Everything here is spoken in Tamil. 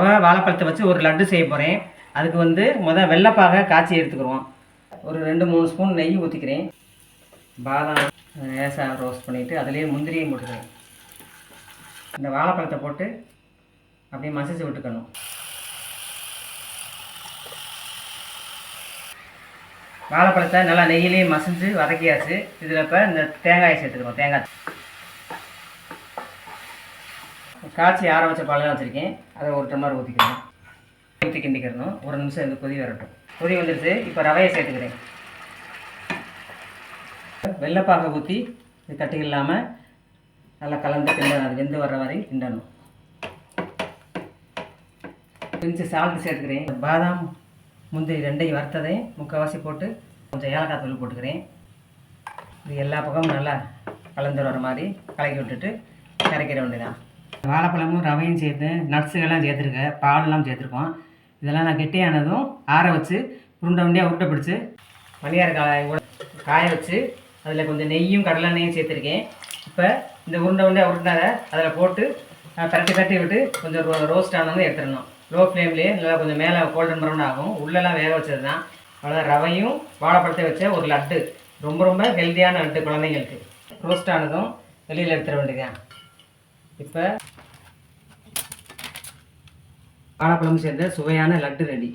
ரவை வாழைப்பழத்தை வச்சு ஒரு லட்டு செய்ய போகிறேன். அதுக்கு வந்து வெள்ளைப்பாக காய்ச்சி எடுத்துக்கிறோம். ஒரு 2-3 ஸ்பூன் நெய் ஊற்றிக்கிறேன். பாதாம் லேசாக ரோஸ்ட் பண்ணிவிட்டு அதிலேயே முந்திரியும் போட்டுக்கிறேன். இந்த வாழைப்பழத்தை போட்டு அப்படியே மசிச்சு விட்டுக்கணும். வாழைப்பழத்தை நல்லா நெய்யிலேயே மசிஞ்சு வதக்கியாச்சு. இதில் இப்போ இந்த தேங்காயை சேர்த்துக்கிறோம். தேங்காய் காய்ச்சி ஆற வச்ச பாலெலாம் வச்சுருக்கேன். அதை ஒரு டம்ளர் ஊற்றிக்கிறேன். ஊற்றி கிண்டிக்கிறணும். ஒரு நிமிஷம் இந்த கொதி வரட்டும். கொதி வந்துடுச்சு. இப்போ ரவையை சேர்த்துக்கிறேன். வெள்ளைப்பாக ஊற்றி இது கட்டி இல்லாமல் நல்லா கலந்து கிண்டணும். அது வெந்து வர்ற வரை கிண்டணும். கொஞ்சம் சால்ட்டு சேர்த்துக்கிறேன். பாதாம் முந்திரி ரெண்டையும் வறுத்ததையும் முக்கால்வாசி போட்டு கொஞ்சம் ஏலக்காய் தூள் போட்டுக்கிறேன். இது எல்லா பக்கமும் நல்லா கலந்து வர மாதிரி கலக்கி விட்டுட்டு கரைக்கிற வேண்டியதான். வாழைப்பழமும் ரவையும் சேர்த்து நட்ஸுகள்லாம் சேர்த்துருக்கேன். பாலெல்லாம் சேர்த்துருக்கோம். இதெல்லாம் நான் கெட்டியானதும் ஆற வச்சு உருண்டையாக உருட்டை பிடிச்சி மணியார் காய வச்சு அதில் கொஞ்சம் நெய்யும் கடலெண்ணெயும் சேர்த்துருக்கேன். இப்போ இந்த உருண்டையாக உருண்டாத அதில் போட்டு தட்டி விட்டு கொஞ்சம் ரோஸ்ட் ஆனவங்க எடுத்துடணும். லோ ஃப்ளேம்லேயே நல்லா கொஞ்சம் மேலே கோல்டன் ப்ரௌன் ஆகும். உள்ளெல்லாம் வேக வச்சது தான். அவ்வளோ ரவையும் வாழைப்பழத்தை வச்ச ஒரு லட்டு. ரொம்ப ஹெல்த்தியான லட்டு குழந்தைங்களுக்கு. ரோஸ்ட் ஆனதும் வெளியில் எடுத்துட வேண்டியதான். இப்போ வாழைப்பழமும் சேர்ந்த சுவையான லட்டு ரெடி.